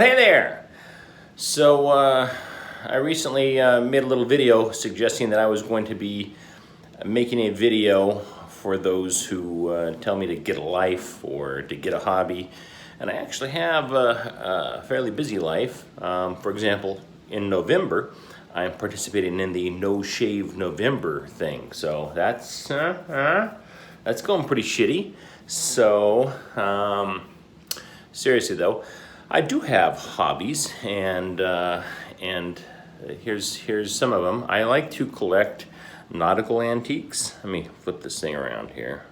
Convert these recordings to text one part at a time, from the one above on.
Hey there! So I recently made a little video suggesting that I was going to be making a video for those who tell me to get a life or to get a hobby. And I actually have a fairly busy life. For example, in November, I'm participating in the No Shave November thing. So that's going pretty shitty. So seriously though, I do have hobbies, and here's some of them. I like to collect nautical antiques. Let me flip this thing around here.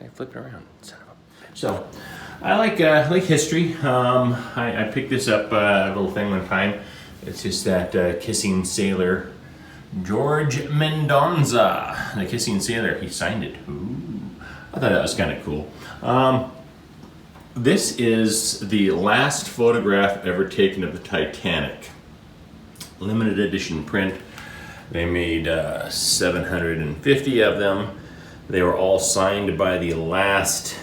I flip it around, son of a bitch. So I like history. I picked this up a little thing one time. It's just that kissing sailor, George Mendonza, the kissing sailor. He signed it. Ooh, I thought that was kind of cool. This is the last photograph ever taken of the Titanic. Limited edition print. They made 750 of them. They were all signed by the last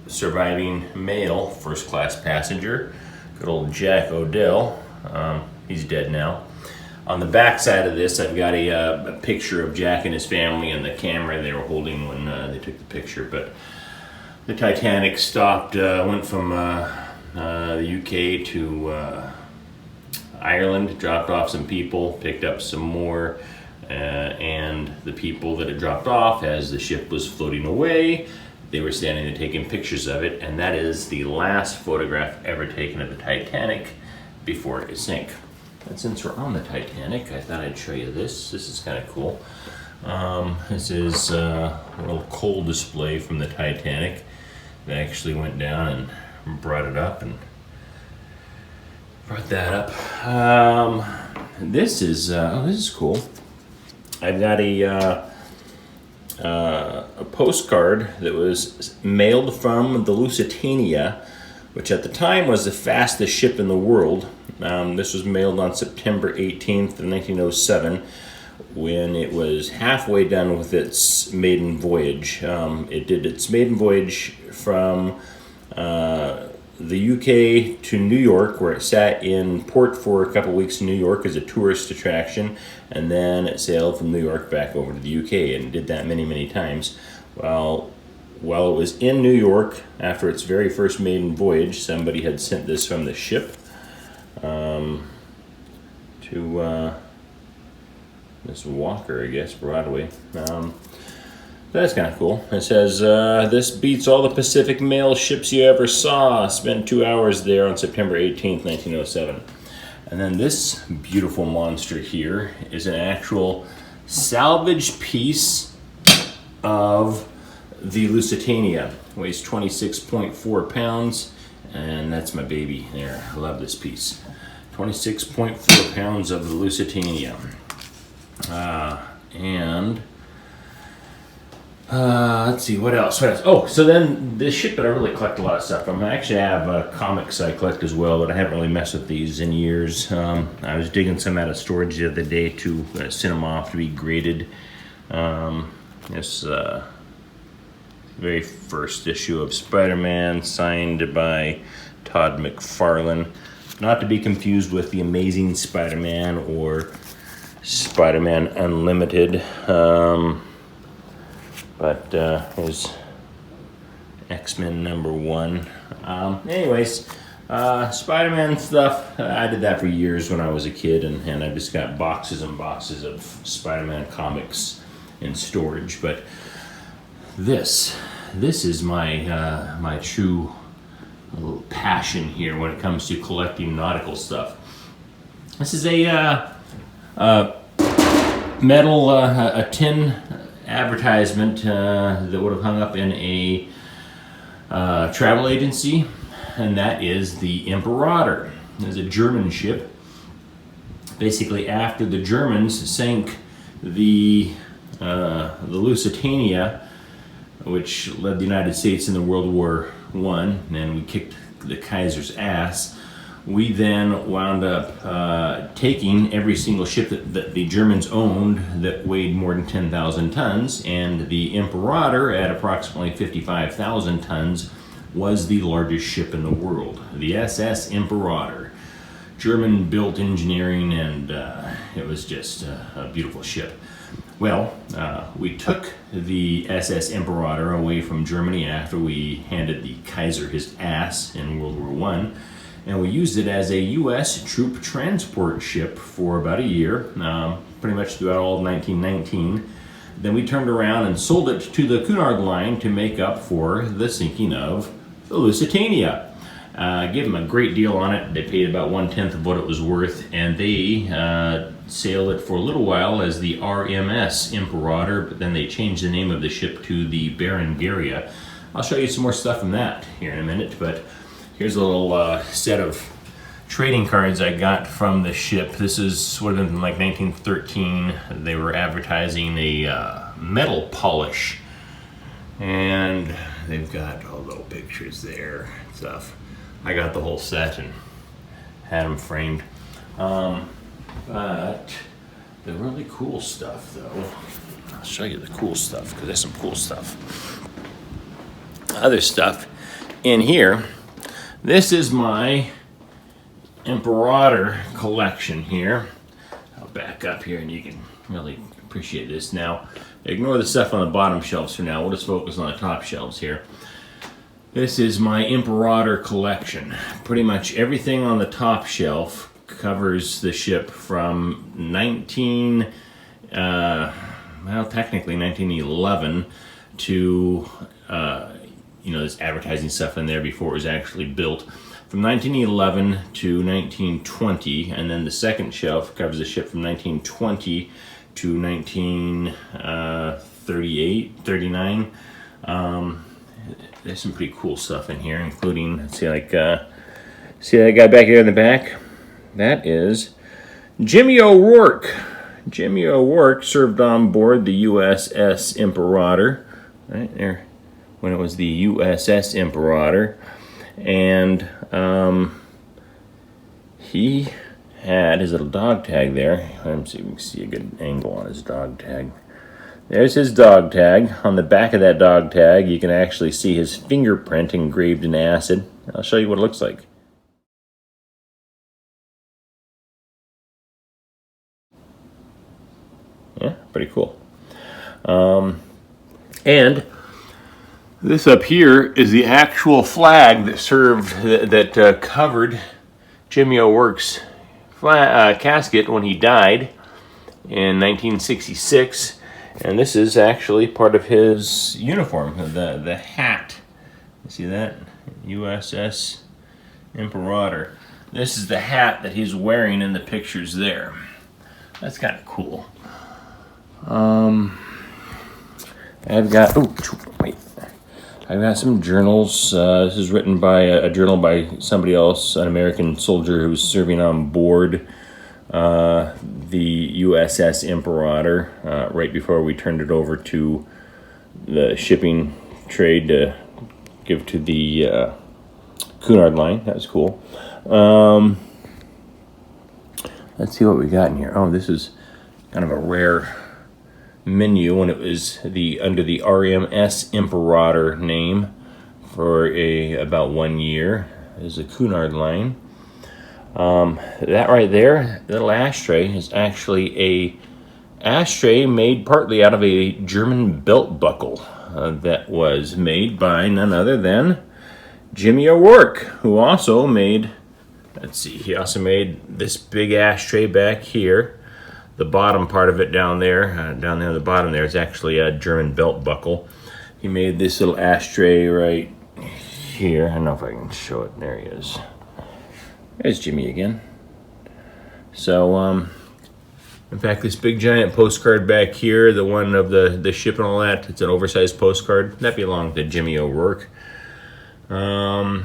surviving male first class passenger, good old Jack Odell. He's dead now. On the back side of this, I've got a picture of Jack and his family and the camera they were holding when they took the picture. But the Titanic stopped, went from the UK to Ireland, dropped off some people, picked up some more, and the people that it dropped off, as the ship was floating away, they were standing there taking pictures of it, and that is the last photograph ever taken of the Titanic before it sank. And since we're on the Titanic, I thought I'd show you this. This is kind of cool. This is a little coal display from the Titanic. They actually went down and brought it up and brought that up. This is cool. I've got a postcard that was mailed from the Lusitania, which at the time was the fastest ship in the world. This was mailed on September 18th of 1907. When it was halfway done with its maiden voyage. It did its maiden voyage from the UK to New York, where it sat in port for a couple weeks in New York as a tourist attraction, and then it sailed from New York back over to the UK, and did that many, many times. Well, while it was in New York, after its very first maiden voyage, somebody had sent this from the ship to this Walker, I guess, Broadway. That's kind of cool. It says, this beats all the Pacific mail ships you ever saw. Spent 2 hours there on September 18th, 1907. And then this beautiful monster here is an actual salvage piece of the Lusitania. Weighs 26.4 pounds, and that's my baby there. I love this piece. 26.4 pounds of the Lusitania. Let's see, what else? Oh, so then this ship that I really collect a lot of stuff from. I actually have comics I collect as well, but I haven't really messed with these in years. I was digging some out of storage the other day to send them off to be graded. This very first issue of Spider-Man, signed by Todd McFarlane. Not to be confused with The Amazing Spider-Man or Spider-Man Unlimited, but his X-Men #1. Anyways, Spider-Man stuff, I did that for years when I was a kid, and I just got boxes and boxes of Spider-Man comics in storage. But this is my my true little passion here when it comes to collecting nautical stuff. This is a metal, a tin advertisement that would have hung up in a travel agency, and that is the Imperator. It's a German ship. Basically, after the Germans sank the Lusitania, which led the United States into World War I, and we kicked the Kaiser's ass, we then wound up taking every single ship that the Germans owned that weighed more than 10,000 tons, and the Imperator, at approximately 55,000 tons, was the largest ship in the world, the SS Imperator. German-built engineering, and it was just a beautiful ship. Well, we took the SS Imperator away from Germany after we handed the Kaiser his ass in World War I, and we used it as a U.S. troop transport ship for about a year, pretty much throughout all of 1919. Then we turned around and sold it to the Cunard Line to make up for the sinking of the Lusitania. Gave them a great deal on it. They paid about 1/10 of what it was worth, and they sailed it for a little while as the RMS Imperator, but then they changed the name of the ship to the Berengaria. I'll show you some more stuff from that here in a minute, but here's a little set of trading cards I got from the ship. This is would have been like 1913. They were advertising a metal polish, and they've got all little pictures there and stuff. I got the whole set and had them framed. But the really cool stuff, though, I'll show you the cool stuff because there's some cool stuff. Other stuff in here. This is my Imperator collection here. I'll back up here and you can really appreciate this. Now, ignore the stuff on the bottom shelves for now. We'll just focus on the top shelves here. This is my Imperator collection. Pretty much everything on the top shelf covers the ship from technically 1911 to, there's advertising stuff in there before it was actually built. From 1911 to 1920, and then the second shelf covers the ship from 1920 to 1938, 39. There's some pretty cool stuff in here, including, let's see, see that guy back here in the back? That is Jimmy O'Rourke. Jimmy O'Rourke served on board the USS Imperator, right there, when it was the USS Imperator, and he had his little dog tag there. Let me see if we can see a good angle on his dog tag. There's his dog tag. On the back of that dog tag, you can actually see his fingerprint engraved in acid. I'll show you what it looks like. Yeah, pretty cool. And this up here is the actual flag that served, that covered Jimmy O'Rourke's casket when he died in 1966. And this is actually part of his uniform, the hat. You see that? USS Imperator. This is the hat that he's wearing in the pictures there. That's kind of cool. I've got some journals. This is written by a journal by somebody else, an American soldier who was serving on board the USS Imperator right before we turned it over to the shipping trade to give to the Cunard Line. That was cool. Let's see what we got in here. Oh, this is kind of a rare menu when it was under the RMS Imperator name for about 1 year. There's a Cunard Line. That right there, little ashtray, is actually a ashtray made partly out of a German belt buckle that was made by none other than Jimmy O'Rourke, who also made, he also made this big ashtray back here. The bottom part of it down there at the bottom there is actually a German belt buckle. He made this little ashtray right here. I don't know if I can show it. There he is. There's Jimmy again. So, in fact, this big giant postcard back here, the one of the ship and all that, it's an oversized postcard. That belonged to Jimmy O'Rourke. There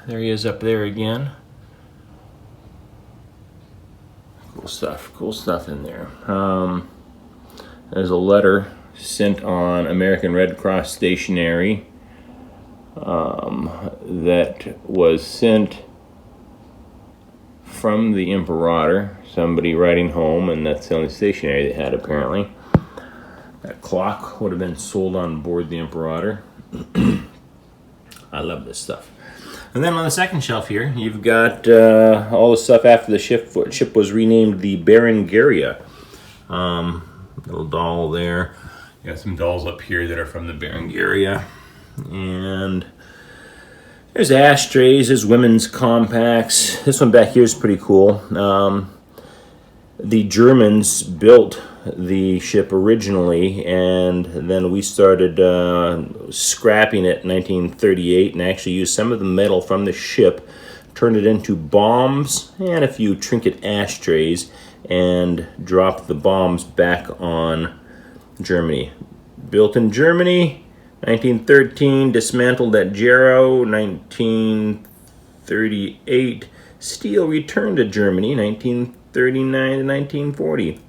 he is up there again. Cool stuff in there. There's a letter sent on American Red Cross stationery that was sent from the Imperator, somebody writing home, and that's the only stationery they had apparently. That clock would have been sold on board the Imperator. I love this stuff. And then on the second shelf here, you've got all the stuff after the ship was renamed the Berengaria. Little doll there. You got some dolls up here that are from the Berengaria. And there's ashtrays, there's women's compacts. This one back here is pretty cool. The Germans built the ship originally, and then we started scrapping it in 1938 and actually used some of the metal from the ship, turned it into bombs and a few trinket ashtrays, and dropped the bombs back on Germany. Built in Germany, 1913, dismantled at Jarrow, 1938. Steel returned to Germany, 1939 to 1940.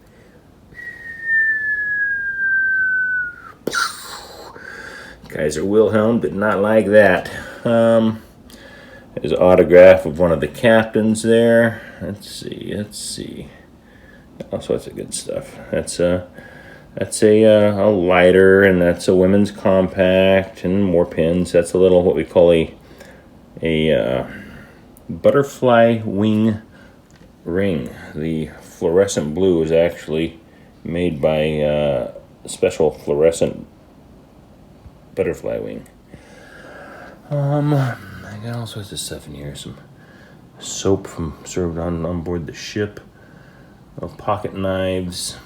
Kaiser Wilhelm did not like that. There's an autograph of one of the captains there. Let's see. All sorts of good stuff. That's a lighter, and that's a women's compact, and more pins. That's a little what we call a butterfly wing ring. The fluorescent blue is actually made by a special fluorescent butterfly wing. I got all sorts of stuff in here. Some soap served on board the ship. Pocket knives.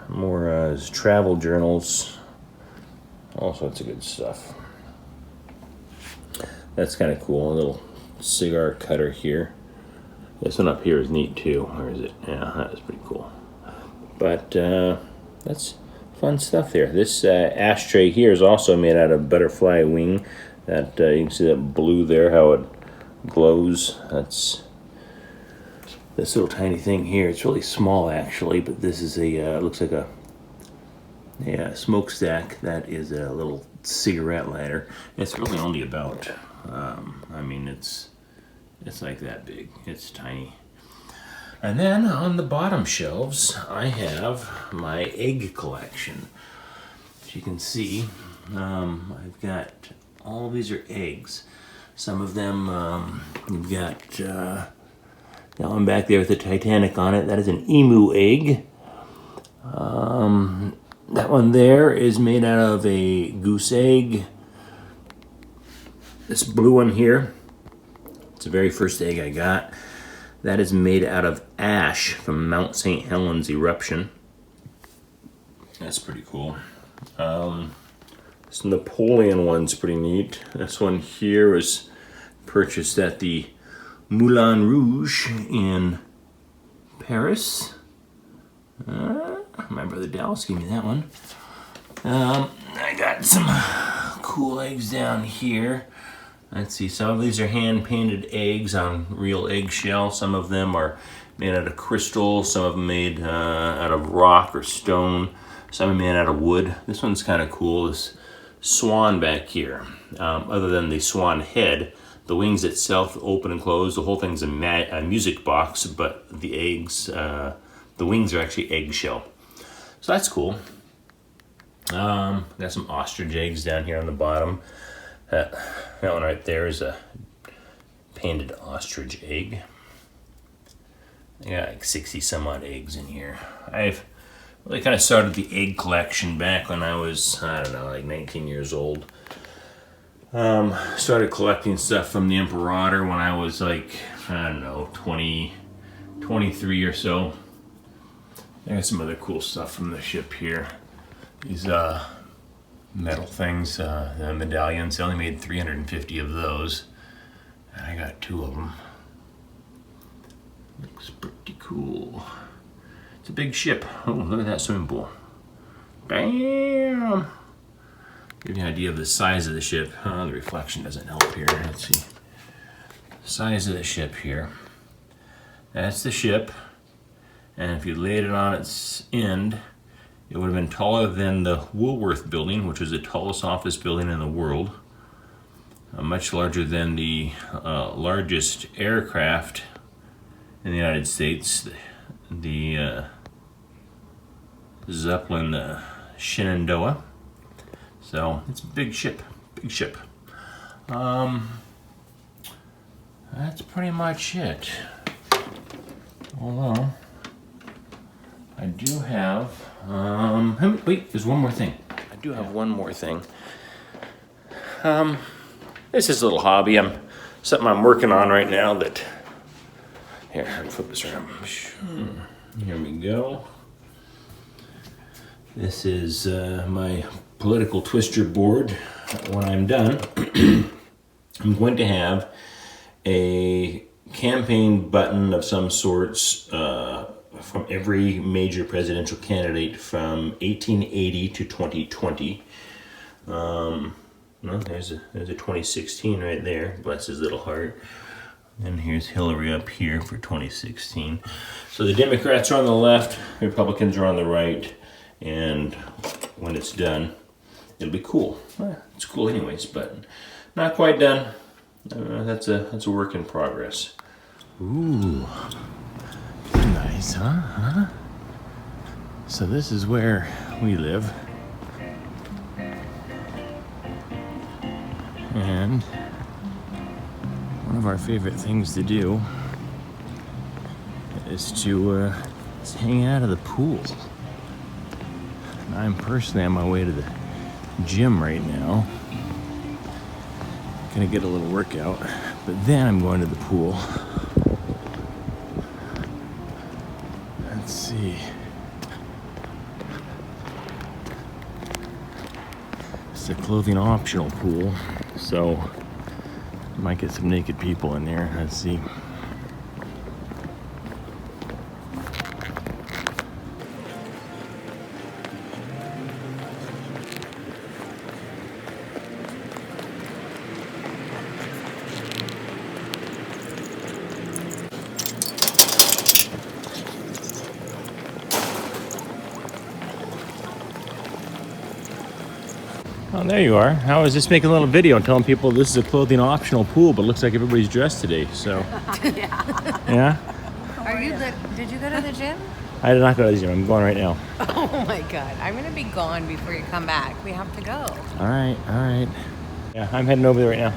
More travel journals. All sorts of good stuff. That's kind of cool. A little cigar cutter here. This one up here is neat too. Where is it? Yeah, that is pretty cool. But that's fun stuff there. This ashtray here is also made out of butterfly wing. That you can see that blue there, how it glows. That's this little tiny thing here. It's really small actually, but this is a looks like a smokestack. That is a little cigarette lighter. It's really only about it's like that big. It's tiny. And then on the bottom shelves, I have my egg collection. As you can see, I've got all these are eggs. Some of them, you've got that one back there with the Titanic on it. That is an emu egg. That one there is made out of a goose egg. This blue one here, it's the very first egg I got. That is made out of ash from Mount St. Helens eruption. That's pretty cool. This Napoleon one's pretty neat. This one here was purchased at the Moulin Rouge in Paris. My brother Dallas gave me that one. I got some cool eggs down here. Let's see, some of these are hand-painted eggs on real eggshell. Some of them are made out of crystal. Some of them made out of rock or stone. Some are made out of wood. This one's kind of cool, this swan back here. Other than the swan head, the wings itself open and close. The whole thing's a music box, but the eggs, the wings are actually eggshell. So that's cool. Got some ostrich eggs down here on the bottom. That one right there is a painted ostrich egg. I got like 60 some odd eggs in here. I've really kind of started the egg collection back when I was, I don't know, like 19 years old. Started collecting stuff from the Imperator when I was like, I don't know, 23 or so. There's some other cool stuff from the ship here. These metal things, the medallions. They only made 350 of those. And I got 2 of them. Looks pretty cool. It's a big ship. Oh, look at that swimming pool. Bam! Give you an idea of the size of the ship. The reflection doesn't help here. Let's see. Size of the ship here. That's the ship. And if you laid it on its end, it would have been taller than the Woolworth building, which was the tallest office building in the world. Much larger than the largest aircraft in the United States, the Zeppelin Shenandoah. So it's a big ship, big ship. That's pretty much it. Although, I do have, wait, there's one more thing. I do have one more thing. This is a little hobby. Something I'm working on right now that, here, let me flip this around. Here we go. This is my political twister board. When I'm done, I'm going to have a campaign button of some sorts from every major presidential candidate from 1880 to 2020. No, there's a 2016 right there. Bless his little heart. And here's Hillary up here for 2016. So the Democrats are on the left, Republicans are on the right, and when it's done, it'll be cool. Well, it's cool anyways, but not quite done. That's a work in progress. Ooh, nice, huh? So this is where we live, and one of our favorite things to do is to hang out at the pool. I'm personally on my way to the gym right now. Gonna get a little workout, but then I'm going to the pool. Let's see. It's a clothing optional pool, so I might get some naked people in there. Let's see. Oh, there you are. I was just making a little video and telling people this is a clothing optional pool, but it looks like everybody's dressed today, so. Yeah? Did you go to the gym? I did not go to the gym. I'm going right now. Oh my God. I'm going to be gone before you come back. We have to go. All right. Yeah, I'm heading over there right now.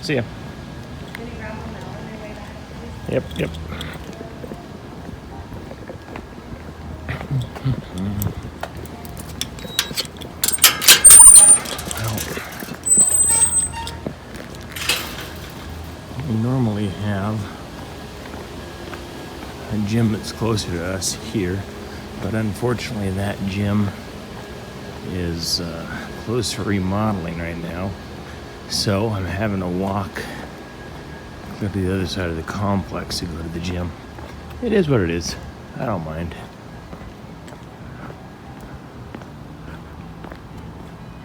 See ya. Can you grab a melon on your way back? Yep. We normally have a gym that's closer to us here, but unfortunately that gym is closed for remodeling right now, so I'm having to walk go to the other side of the complex to go to the gym. It is what it is. I don't mind.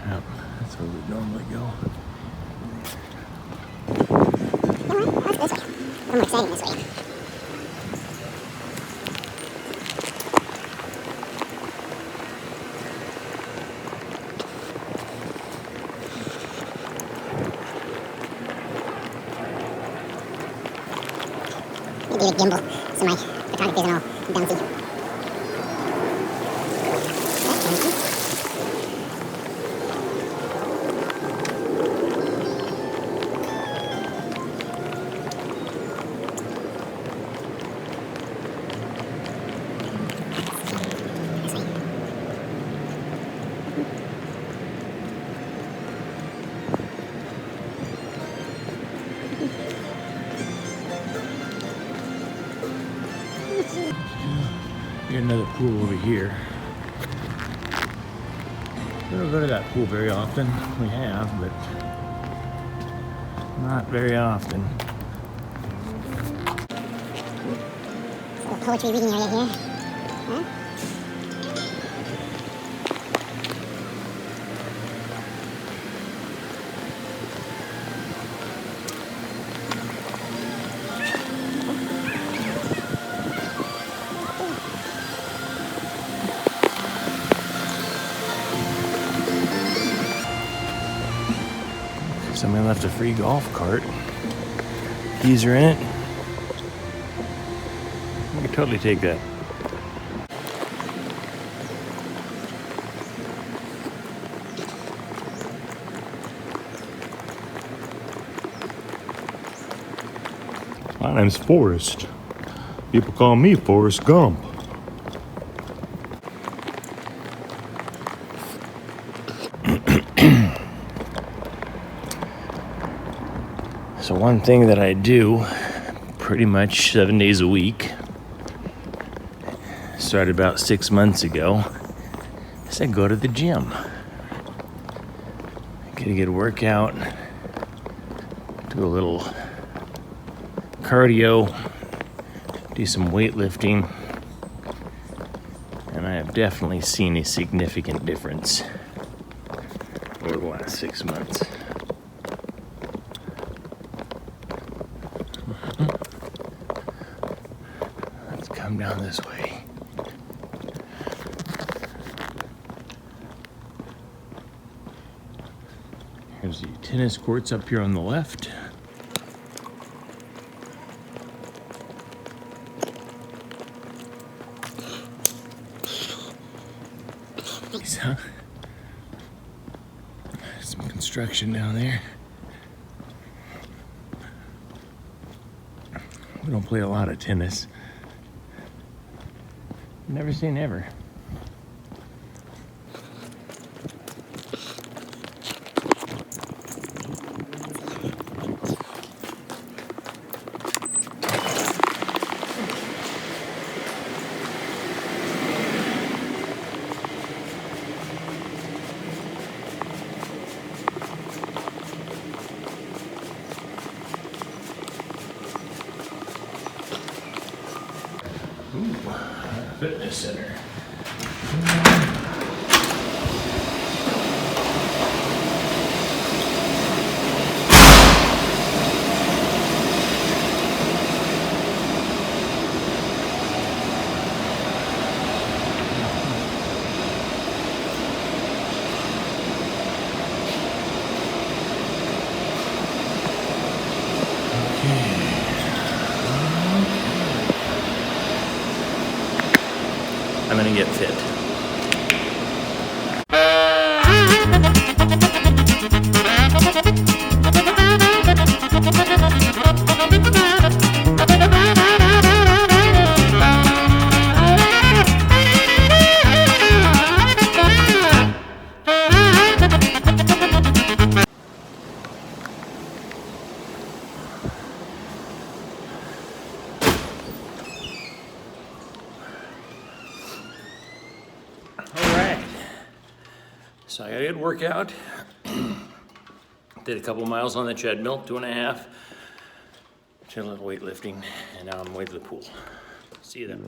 Yep, that's where we normally go. A little more exciting this way. Maybe a gimbal so my photography isn't all bouncy. Got another pool over here. We don't go to that pool very often. We have, but not very often. A little poetry reading area here. Huh? Somebody left a free golf cart. Keys are in it. I could totally take that. My name's Forrest. People call me Forrest Gump. So one thing that I do pretty much 7 days a week, started about 6 months ago, is I go to the gym. Get a good workout, do a little cardio, do some weightlifting, and I have definitely seen a significant difference over the last 6 months. Let's come down this way. Here's the tennis courts up here on the left. So, some construction down there. We don't play a lot of tennis. Never say never. Fitness center. I'm gonna get fit. So I got a good workout. Did a couple miles on the treadmill, 2.5. Did a little weightlifting, and now I'm on my way to the pool. See you then.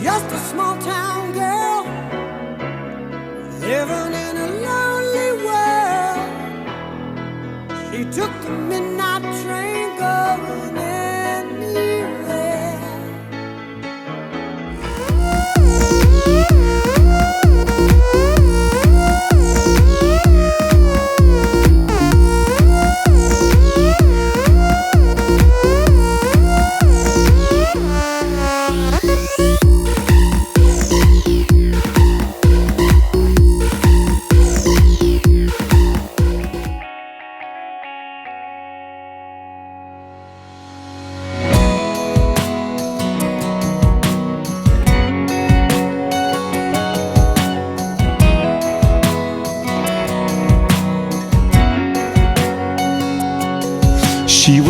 Just a small town girl living in a lonely world. She took the midnight train going anywhere.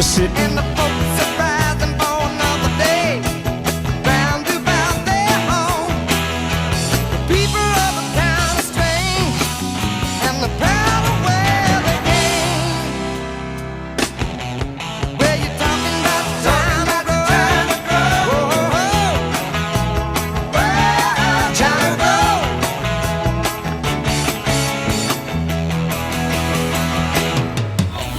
was sitting and the folks are rising for another day, round about their home. The people of the town are strange, and the proud of where they came. Where you talking about the time I go? Whoa, time I go.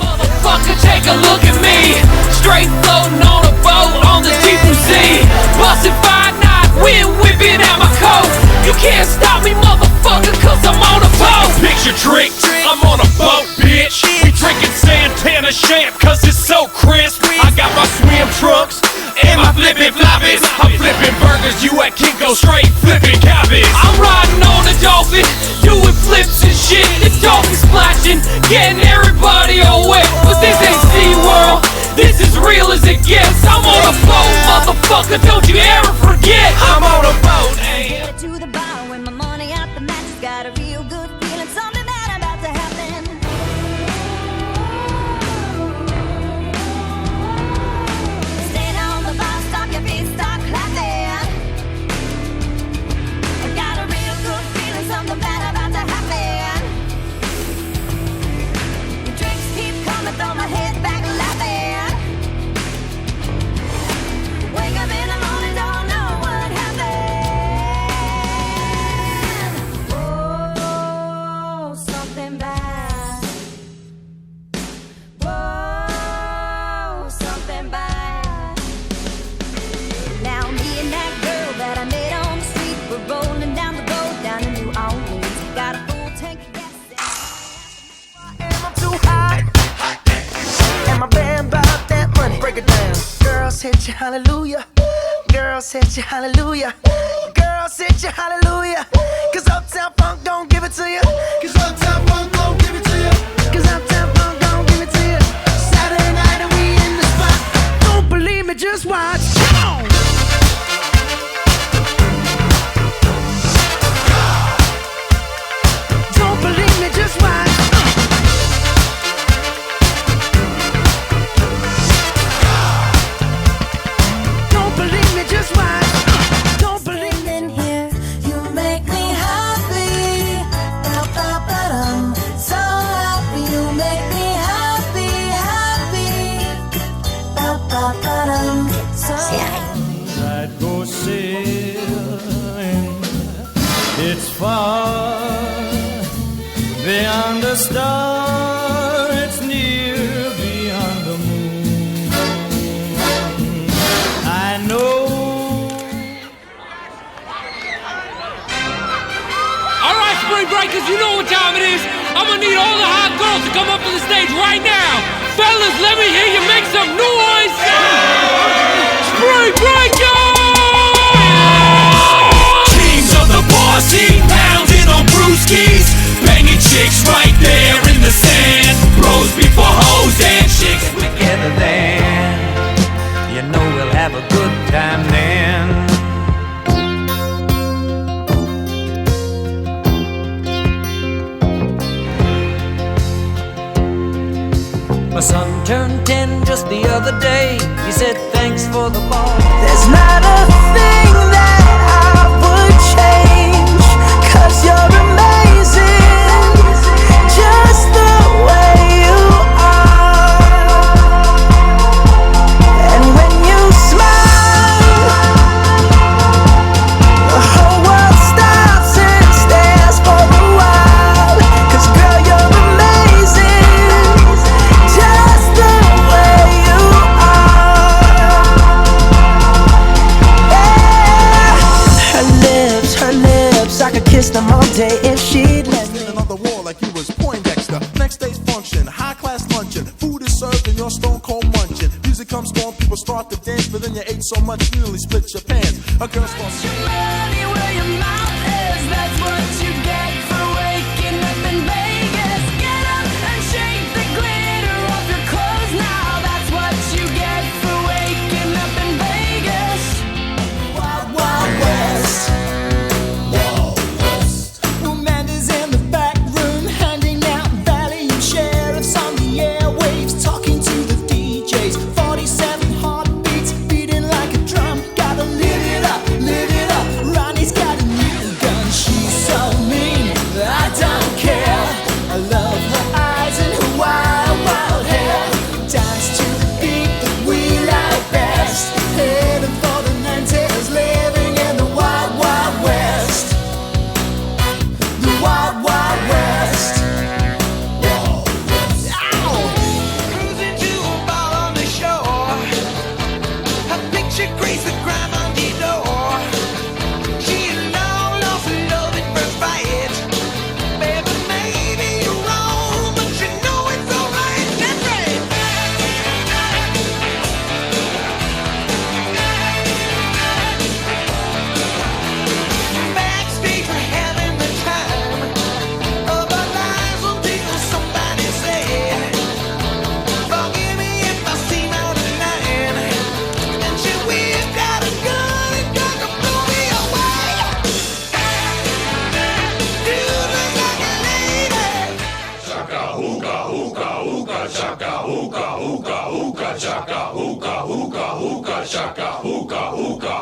Motherfucker, take a look at me. Straight floating on a boat on this deep blue sea. Bustin' 5-9, wind whipping out my coat. You can't stop me, motherfucker, cause I'm on a boat. Picture trick, I'm on a boat, bitch. We drinking Santana champ cause it's so crisp. I got my swim trunks and my flippin' floppies. I'm flipping burgers, you at Kinko straight flipping cabbage. I'm riding on a dolphin, doing flips and shit. The dolphin splashing, getting everybody all wet. But this ain't SeaWorld, this is real as it gets. I'm on a boat, motherfucker, don't you ever forget. I'm on a boat, ayy. Headed to the bar when my money out the match has got a real good feeling, something bad about to happen. Stand on the bar, stop your feet, start clapping. I got a real good feeling, something bad about to happen. The drinks keep coming, throw my head back laughing. Wake up in the morning, don't know what happened. Whoa, something bad. Whoa, something bad. Now me and that girl that I met on the street, we're rolling down the road down in New Orleans. Got a full tank of gas Am I too hot? Am I bad about that money? Break it down. Girls hit you hallelujah. Girls hit you hallelujah. Girls hit you hallelujah. Cause Uptown Funk don't give it to you. Cause Uptown Funk don't give it to you. Cause Uptown Funk don't give it to you. Saturday night and we in the spot. Don't believe me, just watch. Come on. Don't believe me, just watch. Don't believe me, just watch. Don't believe me. in here. You make me happy. Ba-ba-ba-dum. So happy. You make me happy, happy. Ba-ba-ba-dum. So I'd go sailing. It's far beyond the star. It's near beyond the moon. I know. Alright, spring breakers, you know what time it is. I'm gonna need all the hot girls to come up to the stage right now. Fellas, let me hear you make some noise. Spring breakers! Kings of the bar scene, pounding on brewskis, banging chicks right there in the sand. Bros before hoes and chicks together then. You know we'll have a good time then. My son turned 10 just the other day. He said thanks for the ball. There's not a thing that I would change. Cause you're amazing. Just the way you are. And when you smile, the whole world stops and stares for a while. Cause girl, you're amazing. Just the way you are. Yeah. Her lips, I could kiss them all day if she'd let me. On the wall like you was Poindexter. Next day's function, high class luncheon. Food is served and you're stone cold munching. Music comes on, people start to dance, but then you ate so much you nearly split your pants. A girl starts money where your mouth is. That's what you get for waking up in Vegas. Get up and shake the glitter off your clothes now. That's what you get for waking up in Vegas. Wild, wild west. Amanda's in the back room, handing out valium sheriffs on the airwaves, talking to the DJs.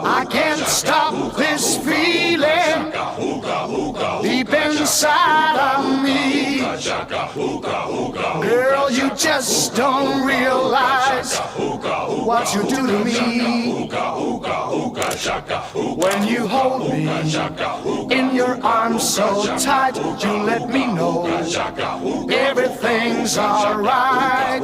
I can't stop this feeling deep inside of me. Girl, you just don't realize what you do to me. When you hold me in your arms so tight, you let me know everything's alright.